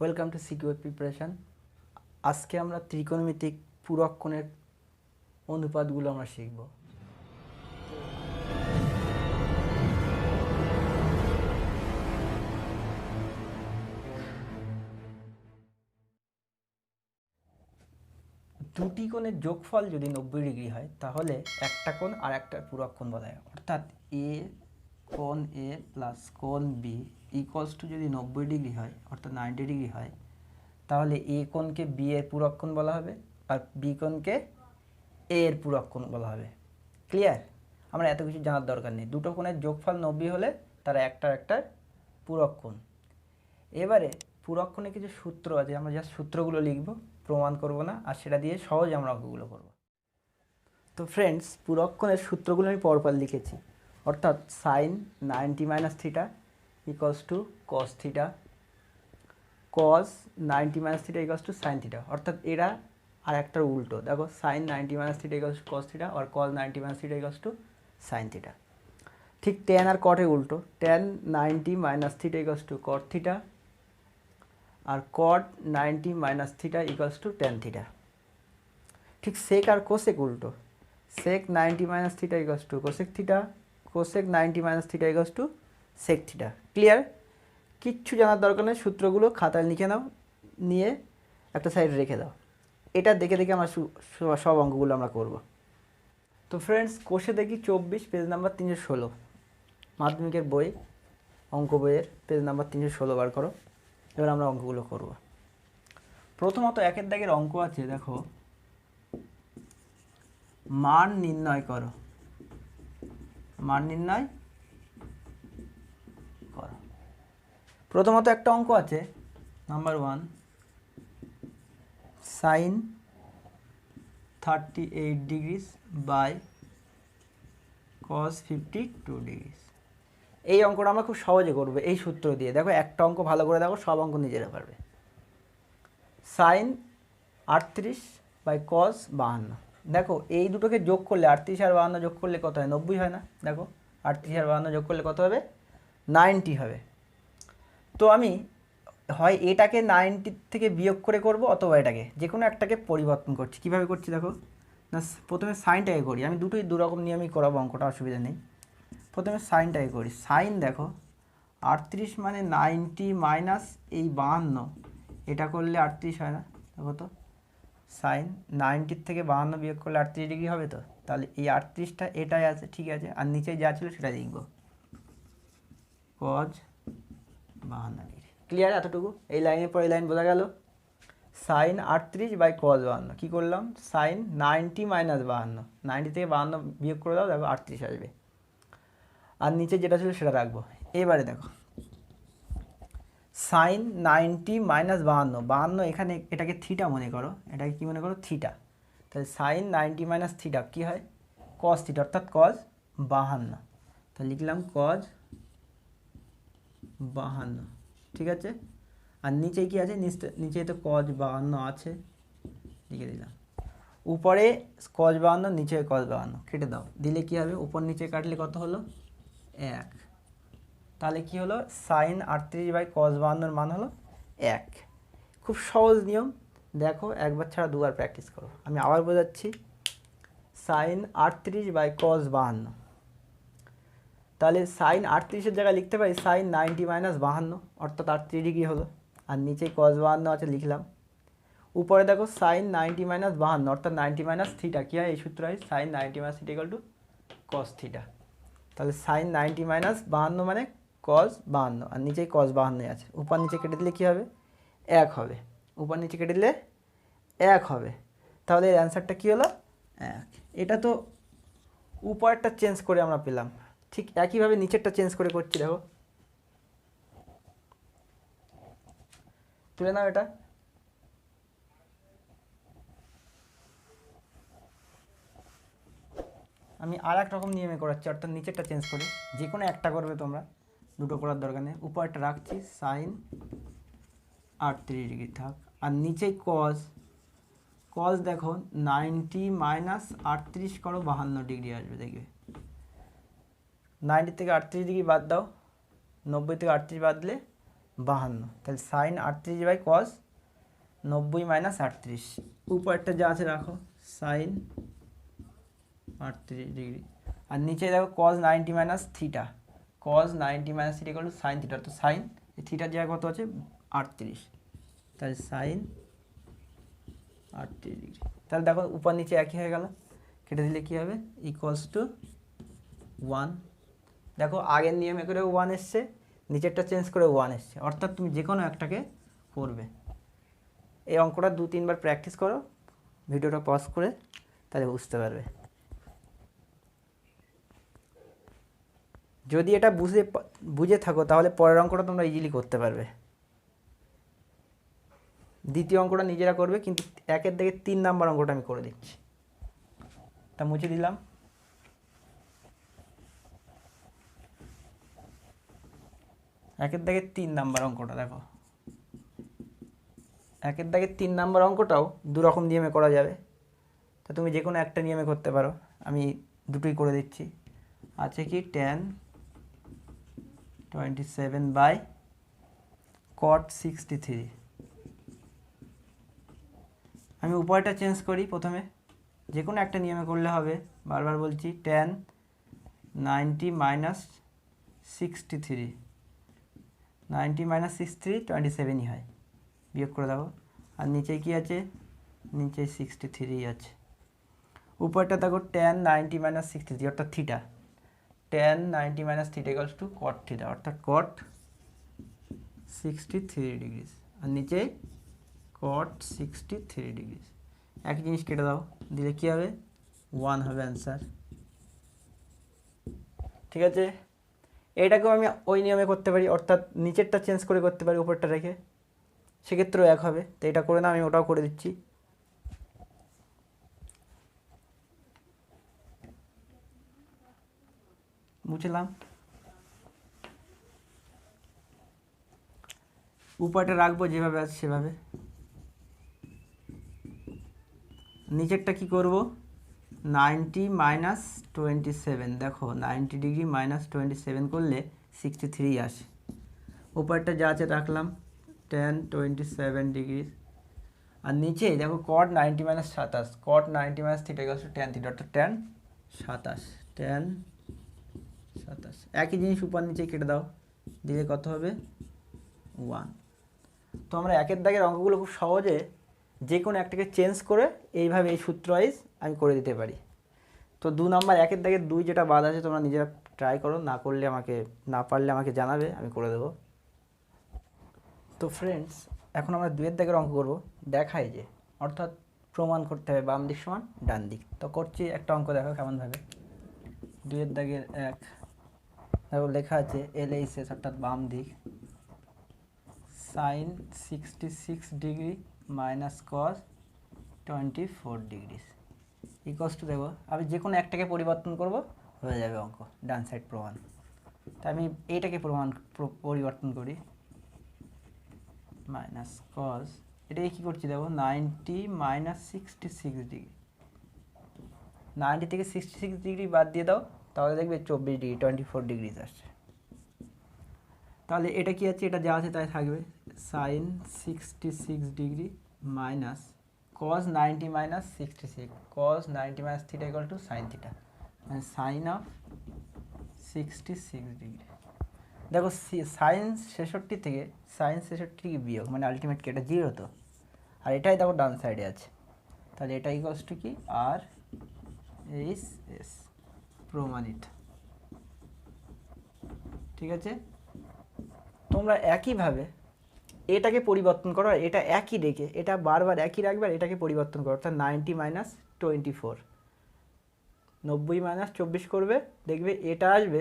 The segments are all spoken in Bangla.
Welcome to secure preparation. আজকে আমরা ত্রিকোণমিতিক পূরক কোণের অনুপাতগুলো আমরা শিখব। দুটি কোণের যোগফল যদি 90 ডিগ্রি হয় তাহলে একটা কোণ আর একটা পূরক কোণ বলা হয়। অর্থাৎ এ কোণ এ প্লাস কোণ বি ইকুয়ালস টু যদি 90 ডিগ্রি হয় অর্থাৎ 90 ডিগ্রি হয় তাহলে এ কোণকে বি এর পূরক কোণ বলা হবে আর বি কোণকে এ এর পূরক কোণ বলা হবে। ক্লিয়ার? আমরা এত কিছু জানার দরকার নেই। দুটো কোণের যোগফল 90 হলে তারা একটার পূরক কোণ। এবারে পূরক কোণে কিছু সূত্র আছে, আমরা জাস্ট সূত্রগুলো লিখব, প্রমাণ করব না, আর সেটা দিয়ে সহজে আমরা অঙ্কগুলো করব। তো ফ্রেন্ডস, পূরক কোণের সূত্রগুলো আমি পরপর লিখেছি। অর্থাৎ sine 90 minus theta equals to cos theta, cos 90 minus theta equals to sine theta. অর্থাৎ এরা আর একটার উল্টো। দেখো, sine 90 minus theta equals to cos theta আর cos 90 minus theta equals to sine theta. ঠিক ট্যান আর কটের উল্টো, tan 90 minus theta equals to cot theta আর cot 90 minus theta equals to tan theta. ঠিক সেক আর কোসেক উল্টো, সেক 90 minus theta equals to cosec theta, cosec 90 minus theta equals to sec theta. Clear? কিচ্ছু জানার দরকার নেই, সূত্রগুলো খাতায় লিখে নাও, নিয়ে একটা সাইড রেখে দাও। এটা দেখে দেখে আমরা সব অঙ্কগুলো আমরা করব। তো ফ্রেন্ডস, কোষে দেখি 24 পেজ নাম্বার 316, মাধ্যমিকের বই, অঙ্ক বইয়ের পেজ নাম্বার 316 বার করো। এবার আমরা অঙ্কগুলো করব। প্রথমত একের দাগের অঙ্ক আছে, দেখো, মান নির্ণয় করো, মান নির্ণয় করো। প্রথমত একটা অঙ্ক আছে number 1, sine 38 degrees by cos 52 degrees. এই অঙ্কটা আমরা খুব সহজে করবো এই সূত্র দিয়ে। দেখো, একটা অঙ্ক ভালো করে দেখো, সব অঙ্ক নিজেরা পারবে। Sine 38 by cos 52। দেখো, এই দুটোকে যোগ করলে 38 আর 52 যোগ করলে কত হয়? 90 হয় না? দেখো, 38 আর 52 যোগ করলে কত হবে? 90 হবে। তো আমি হয় এটাকে 90 থেকে বিয়োগ করে করব, অথবা এটাকে, যে কোনো একটাকে পরিবর্তন করছি। কীভাবে করছি দেখো না, প্রথমে সাইনটাকে করি। আমি দুটোই দুরকম নিয়মেই করাবো, অঙ্কটা অসুবিধা নেই। প্রথমে সাইনটাকে করি। সাইন দেখো, 38 মানে 90 মাইনাস এই 52, এটা করলে 38 হয় না? দেখো তো, সাইন 90 থেকে 52 বিয়োগ করলে 38 ডিগ্রি হবে। তো তাহলে এই 38টা এটাই আছে, ঠিক আছে, আর নিচে যা ছিল সেটা লিখব, কজ 52 ডিগ্রি। ক্লিয়ার? এতটুকু। এই লাইনের পর এই লাইন বোঝা গেল। সাইন 38 বাই কজ 52, কী করলাম? সাইন 90 মাইনাস 52, 90 থেকে 52 বিয়োগ করে দাও, দেখো 38 আসবে, আর নিচে যেটা ছিল সেটা রাখবো। এবারে দেখো, সাইন 90 মাইনাস 52, 52 এখানে এটাকে থিটা মনে করো, এটাকে কী মনে করো? থিটা। তাহলে সাইন 90 মাইনাস থিটা কী হয়? কস থিটা, অর্থাৎ কজ 52। তাহলে লিখলাম কজ 52, ঠিক আছে। আর নিচে কি আছে? নিচে তো কজ 52 আছে, লিখে দিলাম। উপরে কজ 52, নিচে কজ 52, কেটে দাও। দিলে কি হবে? উপর নিচে কাটলে কত হলো? 1। তাহলে কি হলো? সাইন 38 বাই কজ 52 মান হলো 1। খুব সহজ নিয়ম। দেখো, একবার ছাড়া দুবার প্র্যাকটিস করো। আমি আবার বোঝাচ্ছি। সাইন 38 বাই কজ 52, তাহলে সাইন 38-এর জায়গায় লিখতে পারি সাইন 90 মাইনাস 52, অর্থাৎ 38 ডিগ্রি হলো। আর নিচে কজ 52 আছে, লিখলাম। উপরে দেখো, সাইন 90 মাইনাস 52, অর্থাৎ 90 মাইনাস থিটা। কী হয়? এই সূত্র হয় sine 90 minus theta equal to cos theta. তাহলে সাইন 90 মাইনাস 52 মানে কস 52, আর নিচে কস 52 আছে। উপর নিচে কেটে দিলে কী হবে? 1 হবে। উপর নিচে কেটে দিলে 1 হবে। তাহলে এর অ্যান্সারটা কী হলো? 1। এটা তো উপরেরটা চেঞ্জ করে আমরা পেলাম, ঠিক একইভাবে নিচেরটা চেঞ্জ করে করছি। দেখো, তুলে নাও এটা। আমি আর এক রকম নিয়মে করাচ্ছি, অর্থাৎ নিচেরটা চেঞ্জ করে। যে কোনো একটা করবে তোমরা, দুটো করার দরকার নেই। উপরটা রাখছি সাইন 38 ডিগ্রি থাক, আর নিচে কজ, কজ দেখো 90 মাইনাস 38 করো, 52 ডিগ্রি আসবে। দেখবে 90 থেকে 38 ডিগ্রি বাদ দাও, 90 থেকে 38 বাদ দিলে 52, তাহলে সাইন 38 বাই কস 90 মাইনাস 38, উপরটা যা আছে রাখো সাইন 38 ডিগ্রি, আর নিচে দেখো কস 90 minus theta, cos 90 minus theta equal to sine theta, তো সাইন থিটার জায়গায় কত আছে 38, তাহলে সাইন 38 ডিগ্রি। তাহলে দেখো উপর নিচে একই হয়ে গেল, কেটে দিলে কী হবে ইকুয়ালস টু 1। দেখো আগের নিয়মে করে 1 এসছে, নিচেরটা চেঞ্জ করে 1 এসছে, অর্থাৎ তুমি যে কোনো একটাকে করবে। এই অঙ্কটা 2-3 বার প্র্যাকটিস করো, ভিডিওটা পজ করে, তাহলে বুঝতে পারবে। যদি এটা বুঝে থাকো তাহলে পরের অঙ্কটা তোমরা ইজিলি করতে পারবে। দ্বিতীয় অঙ্কটা নিজেরা করবে, কিন্তু 1-এর দিকে 3 নাম্বার অঙ্কটা আমি করে দিচ্ছি। তা মুছে দিলাম। একের দাগে 3 নাম্বার অঙ্কটা দেখো, একের দাগে 3 নাম্বার অঙ্কটাও দুরকম নিয়মে করা যাবে, তা তুমি যে কোনো একটা নিয়মে করতে পারো, আমি দুটোই করে দিচ্ছি। আছে কি tan 27 বাই cot 63, আমি উপায়টা চেঞ্জ করি প্রথমে, যে কোনো একটা নিয়মে করলে হবে, বারবার বলছি tan 90 মাইনাস 63, 90 মাইনাস 63 27ই হয়, বিয়োগ করে দেবো। আর নিচে কি আছে, নিচে 63 আছে। উপরটা দেখো tan 90 মাইনাস 63 অর্থাৎ theta, tan 90 minus theta equals two cot theta, অর্থাৎ cot 63 ডিগ্রিজ, আর নিচে cot 63 ডিগ্রিজ। একই জিনিস কেটে দাও, দিলে কী হবে 1 হবে অ্যান্সার। ঠিক আছে, এইটাকেও আমি ওই নিয়মে করতে পারি, অর্থাৎ নিচেরটা চেঞ্জ করে করতে পারি উপরটা রেখে, সেক্ষেত্রেও 1 হবে। তো এটা করে না, আমি ওটাও করে দিচ্ছি। বুঝলাম, উপরটা রাখবো যেভাবে আছে সেভাবে, নিচেরটা কি করব 90 মাইনাস 27, দেখো 90 ডিগ্রি মাইনাস 27 করলে 63 আসে, উপরটা যা আছে রাখলাম tan 27 ডিগ্রি, আর নিচে দেখো cot 90 minus 27, cot 90 minus theta equals two tan theta, অর্থাৎ tan 27, tan 27। একই জিনিস উপর নিচে কেটে দাও, দিলে কত হবে 1। তো আমরা একের দাগের অঙ্কগুলো খুব সহজে যে কোনো একটাকে চেঞ্জ করে এইভাবে এই সূত্র ওয়াইজ আমি করে দিতে পারি। তো 2 নাম্বার একের দাগের 2 যেটা বাদ আছে তোমরা নিজেরা ট্রাই করো, না পারলে আমাকে জানাবে, আমি করে দেবো। তো ফ্রেন্ডস, এখন আমরা 2-এর দাগের অঙ্ক করব, দেখাই যে অর্থাৎ প্রমাণ করতে হবে বাম দিক সমান ডান দিক। তো করছি একটা অঙ্ক, দেখো কেমনভাবে। 2-এর দাগের 1 দেখো লেখা আছে LHS অর্থাৎ বাম দিক, sine 66 degree minus cos 24 degree equals to, দেখো আমি যে কোনো একটাকে পরিবর্তন করব, হয়ে যাবে অঙ্ক, ডান সাইড প্রমাণ। তাই আমি এইটাকে পরিবর্তন করি, মাইনাস কস, এটাকে কী করছি দেখো 90 মাইনাস 66 ডিগ্রি, 90 থেকে 66 ডিগ্রি বাদ দিয়ে দাও, তাহলে দেখবে 24 ডিগ্রি 24 ডিগ্রি আসছে। তাহলে এটা কি আছে, এটা যা আছে তাই থাকবে, sine 66 degree minus cos 90 minus 66, cos 90 minus theta equal to sine theta, মানে সাইন অফ 66 ডিগ্রি। দেখো সাইন 66 থেকে সাইন 66 বিয়োগ মানে আলটিমেট কি এটা 0, তো আর এটাই দেখো ডান সাইডে আছে, তাহলে এটা ইকুয়ালস টু কি আর এইচ এস, প্রমাণিত। ঠিক আছে, তোমরা একইভাবে এটাকে পরিবর্তন করো, আর এটা একই রেখে এটা বারবার একই রাখবে, আর এটাকে পরিবর্তন করো, অর্থাৎ 90 মাইনাস 24, 90 মাইনাস 24 করবে, দেখবে এটা আসবে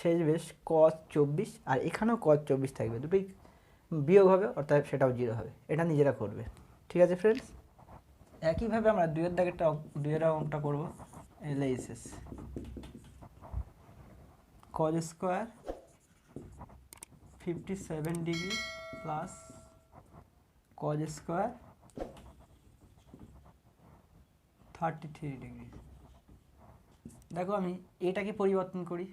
শেষ বেশ cos 24, আর এখানেও cos 24 থাকবে, দুটোই বিয়োগ হবে, অর্থাৎ সেটাও 0 হবে। এটা নিজেরা করবে। ঠিক আছে ফ্রেন্ডস, একইভাবে আমরা 2-এর দাগেরটা 2-এর অঙ্কটা করব, LHS cos square 57 degree plus cos square 33 degree. দেখো আমি এটাকে পরিবর্তন করি,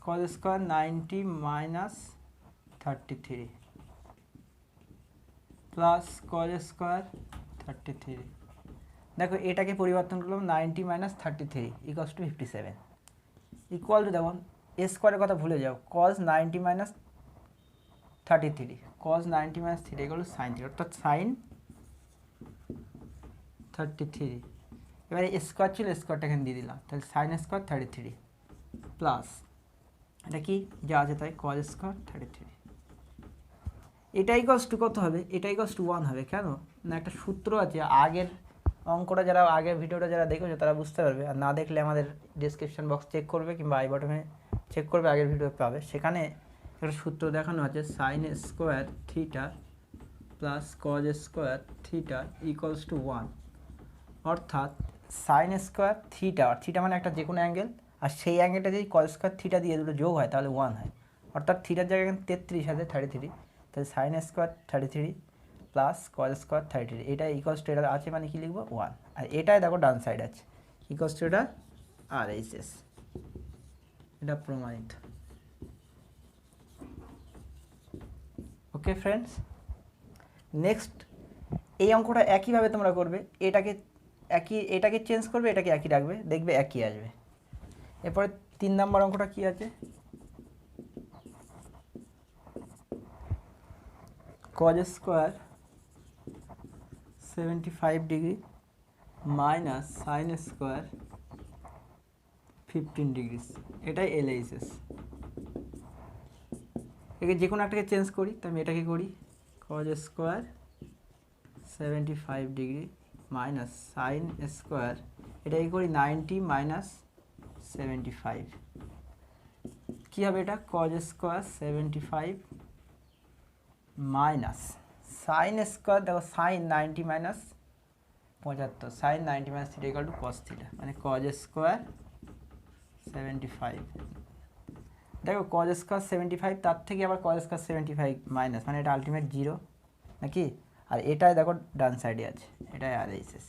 cos square 90 minus 33 plus cos square 33। দেখো এটাকে পরিবর্তন করলাম 90 minus 33 equals to 57 equal to দেখুন এ স্কোয়ারের কথা ভুলে যাও cos 90 minus 33 cos 90 minus 3 equal to sine 3 অর্থাৎ সাইন 33। এবারে স্কোয়ার ছিল স্কোয়ারটা এখানে দিয়ে দিলাম তাহলে সাইন স্কোয়ার 33 প্লাস এটা কি যা আছে তাই কজ স্কোয়ার 33। এটা ইকুয়ালস টু কত হবে? এটা ইকুয়ালস টু 1 হবে। কেন না একটা সূত্র আছে, আগের অঙ্কটা যারা আগের ভিডিওটা যারা দেখেছো তারা বুঝতে পারবে, আর না দেখলে আমাদের ডিসক্রিপশন বক্স চেক করবে কিংবা আই বটনে চেক করবে, আগের ভিডিও পাবে। সেখানে একটা সূত্র দেখানো আছে sine square theta plus cos square theta equals to 1। অর্থাৎ সাইন স্কোয়ার থিটা, আর থিটা মানে একটা যে কোনো অ্যাঙ্গেল, আর সেই অ্যাঙ্গেলটা যদি কজ স্কোয়ার থিটা দিয়ে দুটো যোগ হয় তাহলে 1 হয়। অর্থাৎ থিটার জায়গায় 33 আছে 33, তাহলে sine square 33 plus cos square 33, এটা ইকুয়ালস টু এটা আছে মানে কি লিখবো 1। আর এটাই দেখো ডান সাইড আছে ইকুয়ালস টু এটা RHS, এটা প্রমাণিত। ওকে ফ্রেন্ডস, নেক্সট এই অঙ্কটা একইভাবে তোমরা করবে, এটাকে চেঞ্জ করবে, এটাকে একই রাখবে, দেখবে একই আসবে। এরপরে 3 নম্বর অঙ্কটা কি আছে, cause square 75 degree minus sine square 15 degree, এটাই LHS। একে যে কোনো একটাকে চেঞ্জ করি, তো আমি এটাকে করি cos square 75 degree minus sine square, এটাকে করি 90 মাইনাস 75। কী হবে এটা? Cos square 75 minus sine square, দেখো sine 90 minus 75, sine 90 minus theta equal to cos theta, মানে কজ স্কোয়ার 75। দেখো কজ স্কোয়ার 75, তার থেকে আবার কজ স্কোয়ার 75 মাইনাস, মানে এটা আলটিমেট 0 নাকি? আর এটাই দেখো ডান সাইডে আছে, এটাই RHS।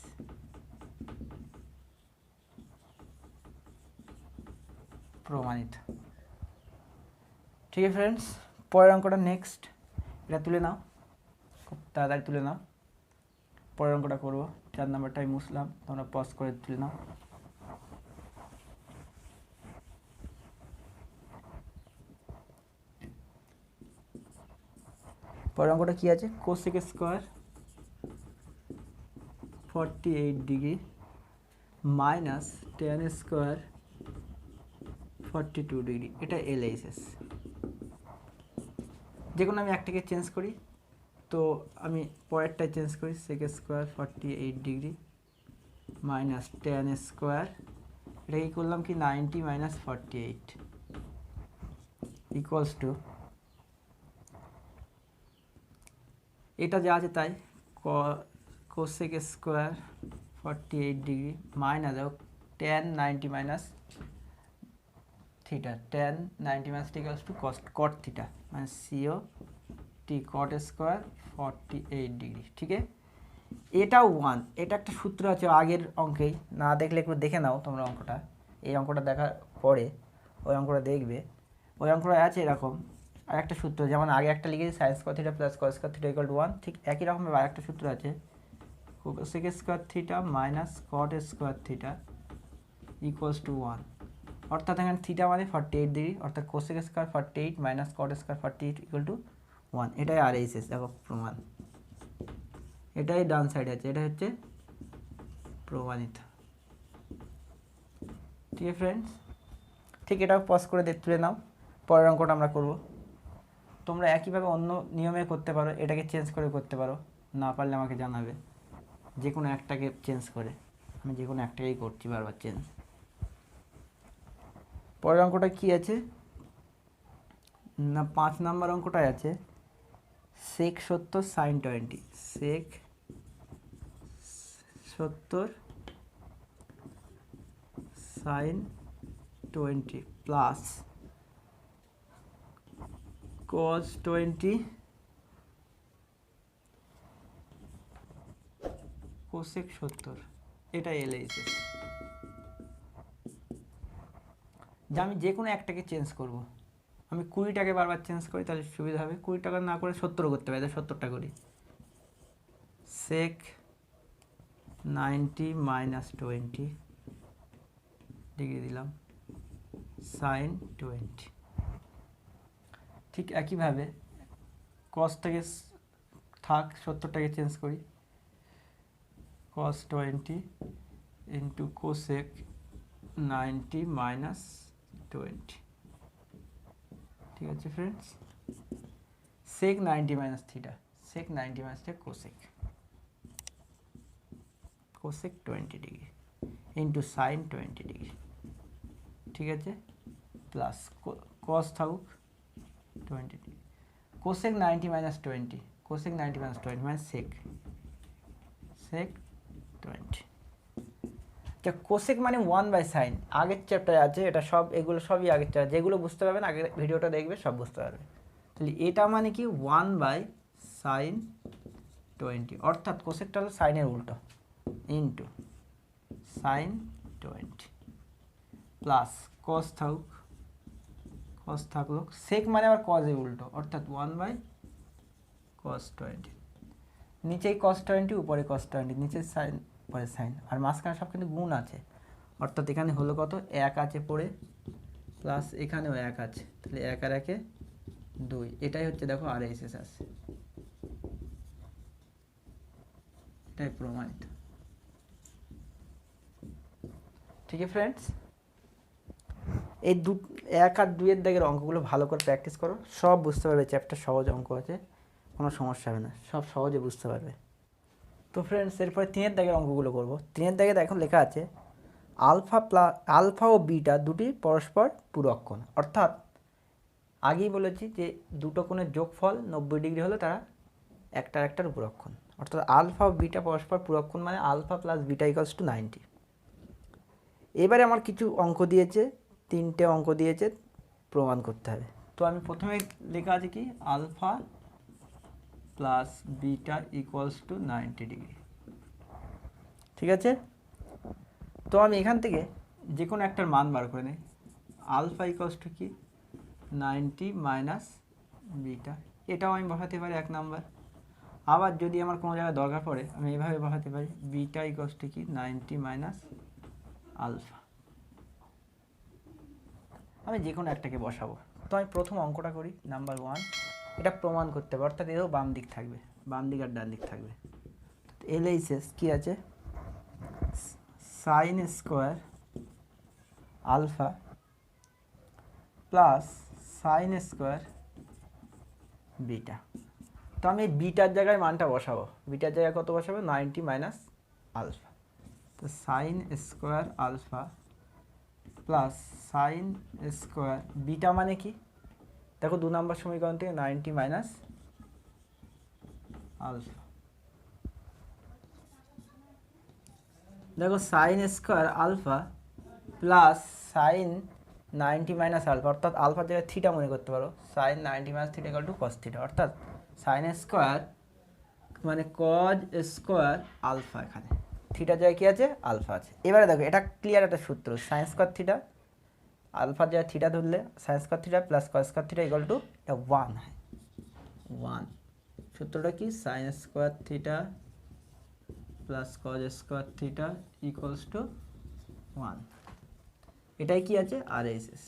প্রমাণিত। ঠিক আছে ফ্রেন্ডস, পরের অঙ্কটা নেক্সট, এটা তুলে নাও, খুব তাড়াতাড়ি তুলে নাও। পরের অঙ্কটা করবো, 4 নম্বরটাই মুছলাম, তোমরা পজ করে তুলে নাও। পরের অঙ্কটা কী আছে? Cosec square 48 degree minus tan square 42 degree, এটা LHS। যে কোনো আমি একটাকে চেঞ্জ করি, তো আমি পরেরটাই চেঞ্জ করি, sec square 48 degree minus tan square, এটা কি করলাম কি 90 মাইনাস 48 ইকুয়ালস টু, এটা যা আছে তাই কোসেক স্কোয়ার 48 ডিগ্রি মাইনাস দেখো tan 90 minus theta, tan 90 minus theta equals to cot theta, মানে COT কট স্কোয়ার 48 ডিগ্রি। ঠিক আছে, এটাও 1, এটা একটা সূত্র আছে আগের অঙ্কেই, না দেখলে একটু দেখে নাও তোমরা অঙ্কটা, এই অঙ্কটা দেখার পরে ওই অঙ্কটা দেখবে। ওই অঙ্কটা আছে এরকম, আর একটা সূত্র, যেমন আগে একটা লিখেছি sign square theta plus cos square theta equal to 1, ঠিক একই রকমভাবে আরেকটা সূত্র আছে cosec square theta minus cot square theta equals to 1। অর্থাৎ এখানে থিটা মানে 48 ডিগ্রি, অর্থাৎ cosec square 48 minus cot square 48 equal to 1, এটাই RHS। দেখো প্রমাণ, এটাই ডান সাইডে আছে, এটা হচ্ছে প্রমাণিত। ঠিক আছে ফ্রেন্ডস, ঠিক এটাও পজ করে তুলে নাও। পরের অঙ্কটা আমরা করব, তোমরা একইভাবে অন্য নিয়মে করতে পারো, এটাকে চেঞ্জ করে করতে পারো, না পারলে আমাকে জানাবে, যে কোনো একটাকে চেঞ্জ করে। আমি যে কোনো একটাকেই করছি বারবার চেঞ্জ। পরের অঙ্কটা কি আছে না, 5 নম্বর অঙ্কটাই আছে সেক 70 সাইন 20, সেক 70 সাইন 20 প্লাস কজ 20 কোসেক 70, এটা LHS। যে আমি যে কোনো একটাকে চেঞ্জ করব, আমি 20টাকে বারবার চেঞ্জ করি তাহলে সুবিধা হবে। 20টাকা না করে 70 করতে পারি, তাহলে 70টা করি। sec 90 মাইনাস 20 ডিগ্রি দিলাম, সাইন 20। ঠিক একইভাবে কসটাকে থাক, 70টাকে চেঞ্জ করি, cos 20 ইন্টু কোসেক 90 মাইনাস 20। ঠিক আছে friends, sec 90 minus theta, sec 90 minus theta cosec 20 degree into sign 20 degree. ঠিক আছে, প্লাস কস থাকুক 20 degree, cosec 90 minus 20, cosec 90 minus 20 মানে sec 20। কোসেক মানে 1/sin, আগের চ্যাপ্টারে আছে এটা, সব এগুলো সবই আগের চ্যাপ্টার, যেগুলো বুঝতে পারবেন আগের ভিডিওটা দেখবে সব বুঝতে পারবে। তাহলে এটা মানে কি 1/sin 20, অর্থাৎ কোসেকটা হলো সাইনের উল্টো, ইন্টু সাইন 20 প্লাস কস থাকুক, কস থাকলো, সেক মানে আবার কজের উল্টো, অর্থাৎ 1/cos 20। নিচেই cos 20, উপরে cos 20, নিচে সাইন পরে সাইন, আর মাঝখানে সব কিন্তু গুণ আছে, অর্থাৎ এখানে হলো কত 1 আছে পড়ে, প্লাস এখানেও 1 আছে, তাহলে 1 আর 1 2। এটাই হচ্ছে দেখো RHS আছে, এটাই প্রমাণিত। ঠিক আছে ফ্রেন্ডস, এই 1 আর 2 এর দাগের অঙ্কগুলো ভালো করে প্র্যাকটিস করো, সব বুঝতে পারবে, চ্যাপ্টার সহজ অঙ্ক আছে, কোনো সমস্যা হবে না, সব সহজে বুঝতে পারবে। তো ফ্রেন্ডস এরপরে 3 এর দাগের অঙ্কগুলো করব। 3 এর দাগে এখন লেখা আছে আলফা ও বিটা দুটি পরস্পর পূরক কোণ, অর্থাৎ আগেই বলেছি যে দুটো কোণের যোগফল 90 ডিগ্রি হলে তারা একটার পূরক কোণ, অর্থাৎ আলফা ও বিটা পরস্পর পূরক কোণ মানে alpha plus beta equals to 90। এবারে আমার কিছু অঙ্ক দিয়েছে, 3টে অঙ্ক দিয়েছে, প্রমাণ করতে হবে। তো আমি প্রথমে লেখা আছে কি alpha plus beta equals to 90 degree. ঠিক আছে, তো আমি এখান থেকে যে কোনো একটার মান বার করে নিই। আলফা ইকুয়ালস টু কি 90 মাইনাস বিটা, এটাও আমি বসাতে পারি 1 নাম্বার। আবার যদি আমার কোনো জায়গায় দরকার পড়ে আমি এইভাবে বসাতে পারি, বিটা ইকুয়ালস টু কি 90 মাইনাস আলফা। আমি যে কোনো একটাকে বসাবো। তো আমি প্রথম অঙ্কটা করি, নাম্বার 1। এটা প্রমাণ করতে হবে, অর্থাৎ এও বাম দিক থাকবে, বাম দিক আর ডান দিক থাকবে। LHS কি আছে, sine square alpha plus sine square beta. তো আমি বিটার জায়গায় মানটা বসাবো, বিটার জায়গায় কত বসাবো 90 মাইনাস আলফা। তো sine square alpha plus sine square beta মানে কি দেখো 2 নম্বর সমীকরণ থেকে 90 মাইনাস আলফা। দেখো sine square alpha plus sine 90 minus alpha, অর্থাৎ আলফার জায়গায় থিটা মনে করতে পারো, sine 90 minus theta equal to cos theta, অর্থাৎ সাইন স্কোয়ার মানে কজ স্কোয়ার আলফা, এখানে থিটার জায়গায় কী আছে আলফা আছে। এবারে দেখো এটা ক্লিয়ার একটা সূত্র, সাইন স্কোয়ার থিটা আলফার জায়গায় থিটা ধরলে sign square theta plus cos square theta equal to 1 হয়, 1। সূত্রটা কি sign square theta plus cos square theta equals to 1। এটাই কি আছে RHS।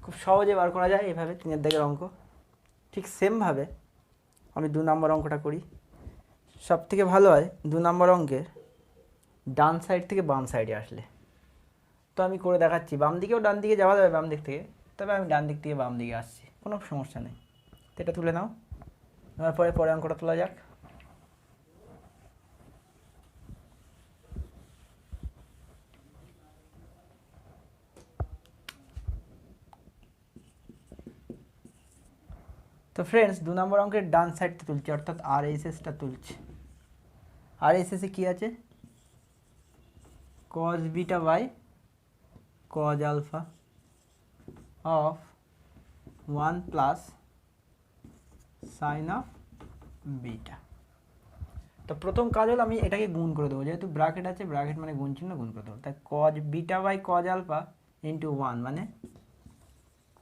খুব সহজে বার করা যায় এভাবে 3 এর দাগের অঙ্ক। ঠিক সেমভাবে আমি 2 নম্বর অঙ্কটা করি। সব থেকে ভালো হয় 2 নম্বর অঙ্কের ডান সাইড থেকে বাম সাইডে আসলে। তো আমি করে দেখাচ্ছি, বাম দিকেও ডান দিকে যাওয়া যাবে বাম দিক থেকে, তবে আমি ডান দিক থেকে বাম দিকে আসছি, কোনো সমস্যা নেই। তো এটা তুলে নাও, নেওয়ার পরে অঙ্কটা তোলা যাক। তো ফ্রেন্ডস 2 নম্বর অঙ্কের ডান সাইডটা তুলছি, অর্থাৎ RHSটা তুলছি। RHS এ কী আছে cos beta by cos alpha of 1 plus sine of beta. তো প্রথম কাজ হলো আমি এটাকে গুণ করে দেবো, যেহেতু ব্র্যাকেট আছে, ব্র্যাকেট মানে গুণ চিহ্ন, গুণ করে দেবো। তাই cos beta by cos alpha into 1 মানে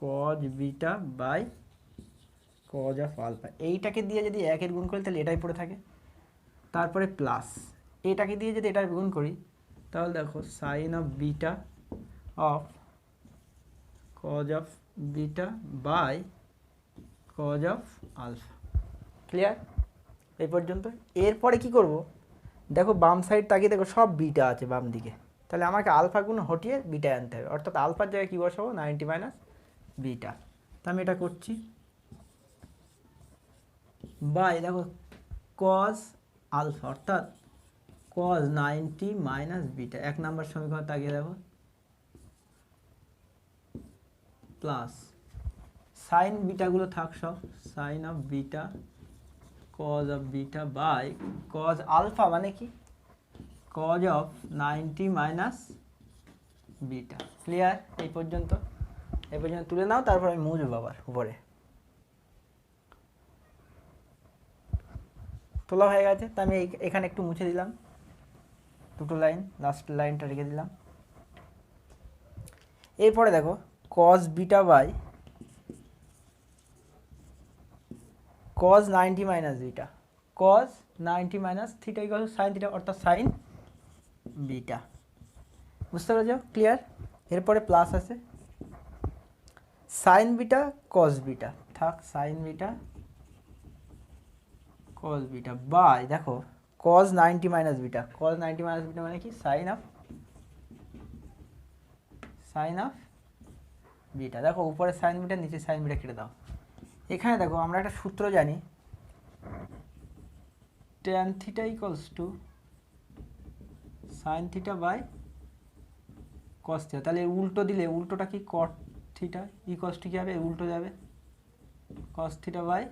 cos beta by cos of alpha. এইটাকে দিয়ে যদি একের গুণ করি তাহলে এটাই পড়ে থাকে, তারপরে প্লাস এটাকে দিয়ে যদি এটার গুণ করি তাহলে দেখো sine of beta of cos of beta by cos of alpha. Clear এই পর্যন্ত? এরপরে কি করব, দেখো বাম সাইড তাকিয়ে দেখো সব বিটা আছে বাম দিকে, তাহলে আমাকে আলফা গুণ হটিয়ে বিটা আনতে হবে, অর্থাৎ আলফার জায়গায় কী বসাবো 90 মাইনাস বিটা। তা আমি এটা করছি, বাই দেখো কজ আলফা অর্থাৎ কজ 90 মাইনাস বিটা, 1 নম্বর সমীকরণ তাকিয়ে দেখো, প্লাস সাইন বিটাগুলো থাক সব, sine of beta cos of beta by cos alpha মানে কি cos of 90 minus beta. Clear এই পর্যন্ত? এই পর্যন্ত তুলে নাও, তারপর আমি মুছবো আবার উপরে। তোলা হয়ে গেছে, তা আমি এখানে একটু মুছে দিলাম, দুটো লাইন, লাস্ট লাইনটা রেখে দিলাম। এরপরে দেখো cos beta by cos 90 minus beta, cos 90 minus theta equal to sine theta অর্থাৎ সাইন বিটা। বুঝতে পেরেছ? ক্লিয়ার? এরপরে প্লাস আছে সাইন বিটা কজ বিটা, থাক sine beta cos beta by দেখো cos 90 minus beta, cos 90 minus beta মানে কি সাইন অফ বিটা। দেখো উপরে সাইন বিটা, নিচে সাইন বিটা কেটে দাও। এখানে দেখো আমরা একটা সূত্র জানি, tan theta equals to sine theta by cos theta. তাহলে উল্টো দিলে উল্টোটা কি কট থিটা ইকুয়ালস টু কী হবে, উল্টো যাবে cos theta by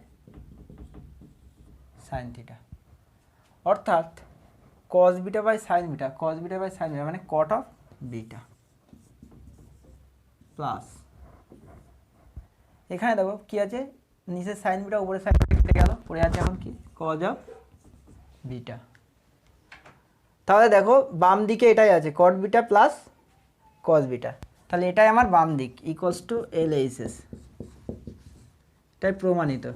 sine theta, অর্থাৎ cos beta by sine beta, cos beta by sine beta মানে কট অফ বিটা, প্লাস এখানে দেখো কি আছে, নিচে সাইন বিটা উপরে সাইন বিটা কেটে গেল, পড়ে আছে এখন কি কজ অফ বিটা। তাহলে দেখো বাম দিকে এটাই আছে কট বিটা প্লাস কস বিটা, তাহলে এটাই আমার বাম দিক ইকুয়ালস টু LHS, এটাই প্রমাণিত।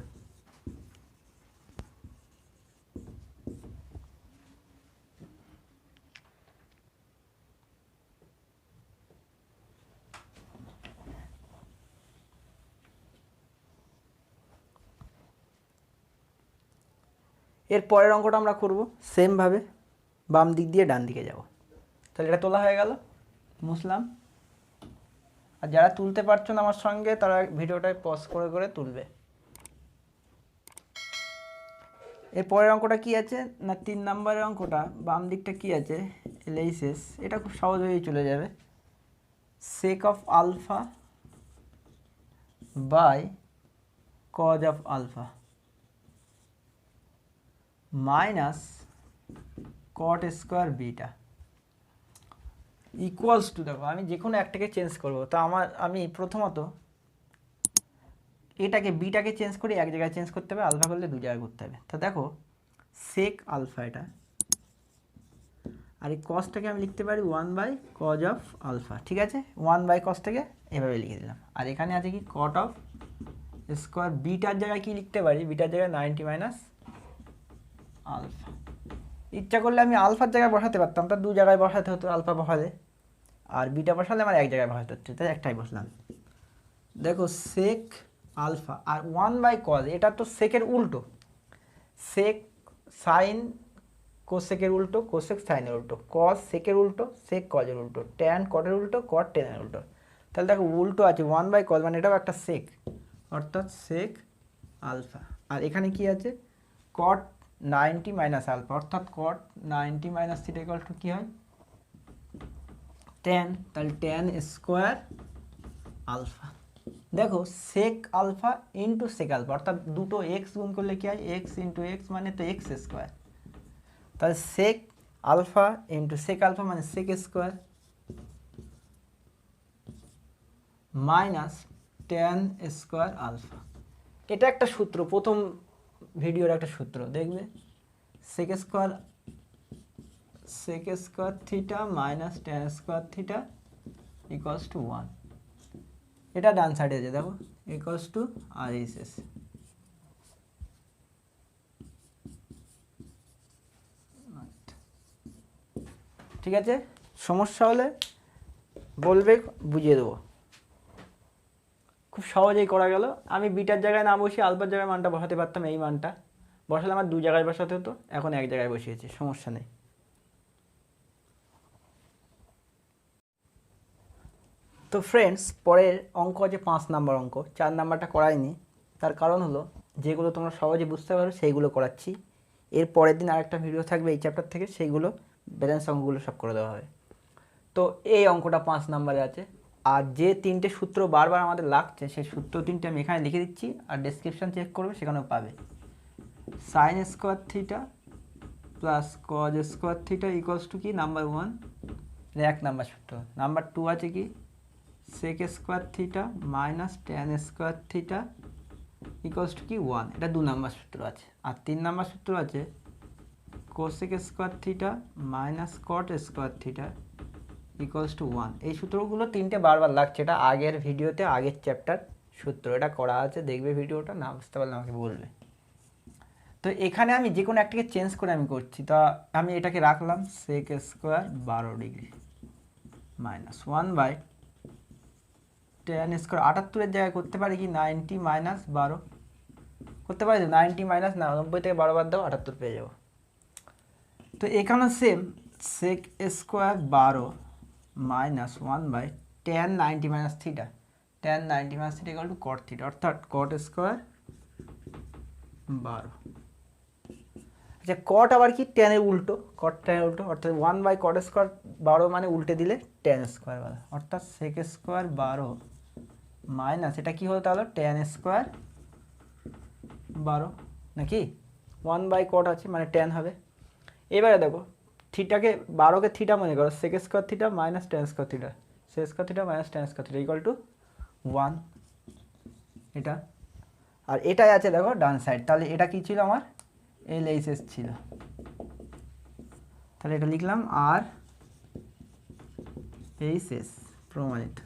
এর পরের অঙ্কটা আমরা করব সেমভাবে, বাম দিক দিয়ে ডান দিকে যাব। তাহলে এটা তোলা হয়ে গেল, মুছলাম। আর যারা তুলতে পারছো না আমার সঙ্গে তারা ভিডিওটায় পজ করে করে তুলবে। এর পরের অঙ্কটা কি আছে না 3 নম্বরের অঙ্কটা, বাম দিকটা কি আছে LHS, এটা খুব সহজভাবেই চলে যাবে, sec of alpha by cos of alpha minus cot square beta equals to, দেখো আমি যে কোনো একটাকে চেঞ্জ করবো, তো আমি প্রথমত এটাকে বিটাকে চেঞ্জ করি, এক জায়গায় চেঞ্জ করতে হবে, আলফা করলে 2 জায়গায় করতে হবে। তো দেখো সেক আলফা এটা, আর এই কসটাকে আমি লিখতে পারি 1 বাই কজ অফ আলফা, ঠিক আছে 1 বাই কসটাকে এভাবে লিখে দিলাম। আর এখানে আছে কি কট অফ স্কোয়ার, বিটার জায়গায় কি লিখতে পারি, বিটার জায়গায় 90 মাইনাস আলফা। ইচ্ছা করলে আমি আলফার জায়গায় বসাতে পারতাম, তার 2 জায়গায় বসাতে হতো আলফা বসালে, আর বিটা বসালে আমার এক জায়গায় বসাতে হচ্ছে, তাই একটাই বসলাম। দেখো সেক আলফা আর 1 বাই কজ, এটা তো সেকের উল্টো, সেক সাইন কোসেকের উল্টো, কোসেক সাইনের উল্টো, কজ সেকের উল্টো, সেক কজের উল্টো, ট্যান কটের উল্টো, কট টেনের উল্টো। তাহলে দেখো উল্টো আছে 1 বাই কজ মানে এটাও একটা সেক, অর্থাৎ সেক আলফা। আর এখানে কি আছে কট 90 মাইনাস আলফা, অর্থাৎ cot 90 minus theta equal to কী হয় ট্যান, তাহলে ট্যান স্কোয়ার আলফা। দেখো sec alpha into sec alpha, অর্থাৎ দুটো এক্স গুণ করলে কি হয় এক্স ইন্টু এক্স মানে তো এক্স স্কোয়ার, তাহলে sec alpha into sec alpha মানে sec square minus tan square alpha. এটা একটা সূত্র, প্রথম ভিডিওর একটা সূত্র দেখবে, sec square theta minus tan square theta equals to 1। এটা ডান সাইডে আছে দেখো, ইকুয়ালস টু RHS। ঠিক আছে, সমস্যা হলে বলবে, বুঝিয়ে দেবো। খুব সহজেই করা গেল। আমি বিটার জায়গায় না বসিয়ে আলফার জায়গায় মানটা বসাতে পারতাম, এই মানটা বসালে আমার 2 জায়গায় বসাতে হতো, এখন 1 জায়গায় বসিয়েছি, সমস্যা নেই। তো ফ্রেন্ডস, পরের অঙ্ক আছে 5 নাম্বার অঙ্ক। 4 নাম্বারটা করাইনি, তার কারণ হলো যেগুলো তোমরা সহজে বুঝতে পারো সেইগুলো করাচ্ছি। এর পরের দিন আরেকটা ভিডিও থাকবে এই চ্যাপ্টার থেকে, সেইগুলো ব্যালেন্স অঙ্কগুলো সব করে দেওয়া হবে। তো এই অঙ্কটা 5 নাম্বারে আছে। আর যে 3টে সূত্র বারবার আমাদের লাগছে, সেই সূত্র 3টে আমি এখানে লিখে দিচ্ছি, আর ডেসক্রিপশান চেক করবে, সেখানেও পাবে। Sine square theta plus cos square theta equals to কি, নাম্বার 1 1 নাম্বার সূত্র। নাম্বার 2 আছে কি, sec square theta minus tan square theta equals to কি 1, এটা 2 নাম্বার সূত্র আছে। আর 3 নাম্বার সূত্র আছে cosec square theta minus cot square theta equals to 1। এই সূত্রগুলো 3টে বারবার লাগছে, এটা আগের ভিডিওতে আগের চ্যাপ্টার সূত্র এটা করা আছে, দেখবে ভিডিওটা, না বুঝতে পারলে আমাকে বলবে। তো এখানে আমি যে কোনো একটাকে চেঞ্জ করে আমি করছি। তা আমি এটাকে রাখলাম sec square 12 degree minus 1 tan square 78-এর জায়গায় করতে পারি কি 90 মাইনাস 12 করতে পারি তো, 90 মাইনাস 90 থেকে 12 বাদ দাও, 78 পেয়ে যাবো। তো এখানে same sec square 12 minus 1 tan 90 minus theta, tan 90 minus theta equal to cot theta, অর্থাৎ কট স্কোয়ার 12। আচ্ছা, কট আবার কি, ট্যানের উল্টো, কট ট্যানের উল্টো, অর্থাৎ 1 কট স্কোয়ার 12 মানে উল্টে দিলে ট্যান স্কোয়ার 12, অর্থাৎ সেক স্কোয়ার 12 মাইনাস এটা কি হলো তাহলে ট্যান স্কোয়ার 12 নাকি, 1 কট আছে মানে ট্যান হবে। এবারে দেখো থিটাকে 12কে থিটা মনে করো, sec square theta minus tan square theta, sec square theta minus tan square theta equal to 1 এটা। আর এটাই আছে দেখো ডান সাইড, তাহলে এটা কি ছিল আমার LHS ছিল, তাহলে এটা লিখলাম RHS প্রমাণিত।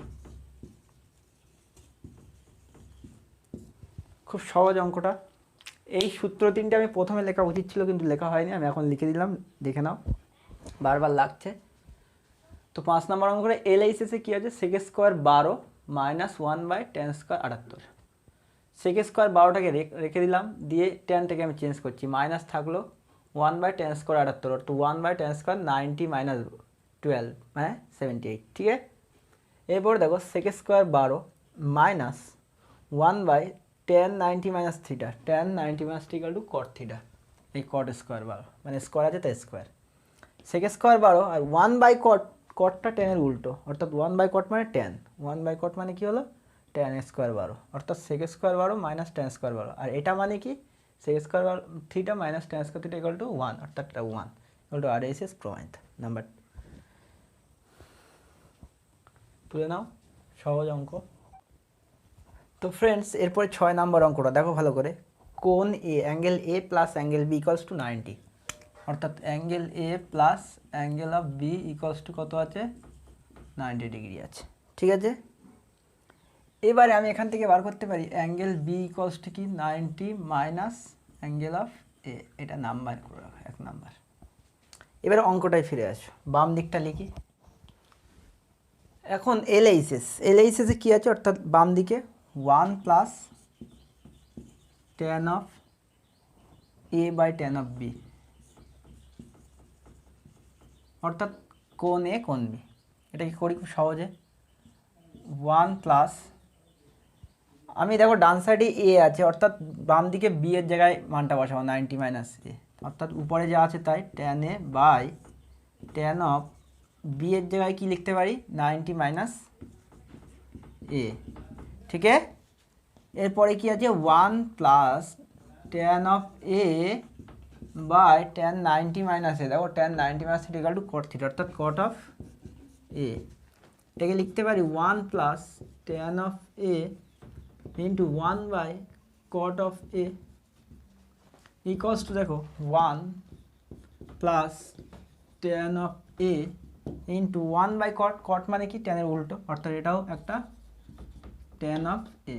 খুব সহজ অঙ্কটা। এই সূত্র 3টে আমি প্রথমে লেখা উচিত ছিল, কিন্তু লেখা হয়নি, আমি এখন লিখে দিলাম, দেখে নাও, বারবার লাগছে। তো 5 নম্বর অঙ্ক করে LHS-এ কী আছে, sec square 12 minus 1 tan square 78। Sec square 12টাকে রেখে দিলাম, দিয়ে ট্যানটাকে আমি চেঞ্জ করছি, মাইনাস থাকলো 1 ট্যান স্কোয়ার 78, অর্থাৎ 1 ট্যান স্কোয়ার 90 মাইনাস 12 মানে 78। ঠিক আছে, এরপর দেখো sec square 12 minus 1 tan 90 minus theta, tan 90 minus theta to cot theta, এই কট স্কোয়ার 12 মানে স্কোয়ার আছে তাই স্কোয়ার, সেক স্কোয়ার 12 আর 1 কট, কটটা ট্যানের উল্টো, অর্থাৎ 1 কট মানে ট্যান, 1 কট মানে কি হলো ট্যান স্কোয়ার 12, অর্থাৎ sec square 12 minus tan square 12, আর এটা মানে কি sec square theta minus tan square theta equal to 1, অর্থাৎ এটা 1 ইকুয়াল টু RHS প্রমাণিত। নাম্বার তুলে নাও, সহজ অঙ্ক। তো ফ্রেন্ডস, এরপরে 6 নম্বর অঙ্কটা দেখো ভালো করে, কোণ A, angle A plus angle B equals to 90, অর্থাৎ angle A plus angle of B equals to কত আছে 90 ডিগ্রি আছে। ঠিক আছে, এবারে আমি এখান থেকে বার করতে পারি অ্যাঙ্গেল বি ইকুয়ালস টু কি 90 মাইনাস অ্যাঙ্গেল অফ এ, এটা নাম্বার করে রাখো 1 নাম্বার। এবারে অঙ্কটায় ফিরে আসো, বাম দিকটা লিখি। এখন LHS-এ কী আছে, অর্থাৎ বাম দিকে 1 plus tan of A by tan of B, অর্থাৎ কোণ এ কোণ বি। এটা কি করি খুব সহজে, 1 প্লাস, আমি দেখো ডান সাইডে এ আছে, অর্থাৎ বাম দিকে বি এর জায়গায় মানটা বসাবো 90 মাইনাস এ, অর্থাৎ উপরে যা আছে তাই tan A by tan of B এর জায়গায় কি লিখতে পারি 90 মাইনাস এ। ঠিক আছে, এরপরে কি আছে 1 plus tan of A by tan 90 minus A, দেখো tan 90 minus theta equal to cot theta, অর্থাৎ কট অফ এ। এটাকে লিখতে পারি 1 plus tan of A into 1 by cot of A equals to দেখো 1 plus tan of A into 1/cot, cot মানে কি ট্যানের উল্টো, অর্থাৎ এটাও একটা ট্যান অফ এ,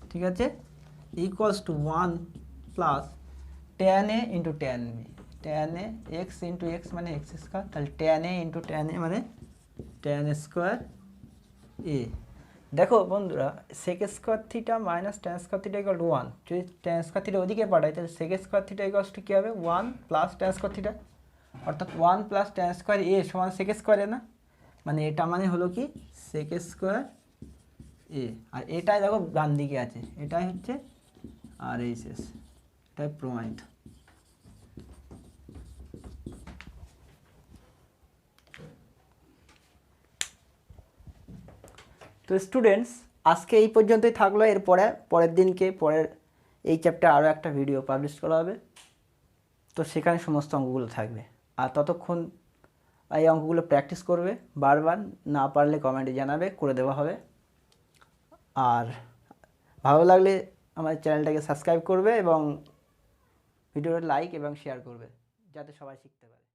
ঠিক আছে, equals to 1 plus tan A into tan B, tan A x into x মানে এক্স স্কোয়ার, তাহলে tan A into tan A মানে ট্যান স্কোয়ার এ। দেখো বন্ধুরা, sec square theta minus tan square theta equal to 1, যদি ট্যান স্কোয়ার থিটা ওদিকে পাঠাই তাহলে sec square theta equals to কী হবে 1 প্লাস ট্যান স্কোয়ার থিটা, অর্থাৎ 1 প্লাস ট্যান স্কোয়ার এ সমান সেক স্কোয়ার এ না, মানে এটা মানে হলো কি সেক স্কোয়ার এ, আর এটাই দেখো ডান দিকে আছে, এটাই হচ্ছে আর এই শেষ, এটাই প্রমাণিত। তো স্টুডেন্টস, আজকে এই পর্যন্তই থাকলো, এরপরে পরের দিনকে পরের এই চ্যাপ্টার আরও একটা ভিডিও পাবলিশ করা হবে, তো সেখানে সমস্ত অঙ্কগুলো থাকবে, আর ততক্ষণ এই অঙ্কগুলো প্র্যাকটিস করবে, বারবার না পারলে কমেন্টে জানাবে, করে দেওয়া হবে। আর ভালো লাগলে আমার চ্যানেলটাকে সাবস্ক্রাইব করবে এবং ভিডিওটা লাইক এবং শেয়ার করবে যাতে সবাই শিখতে পারে।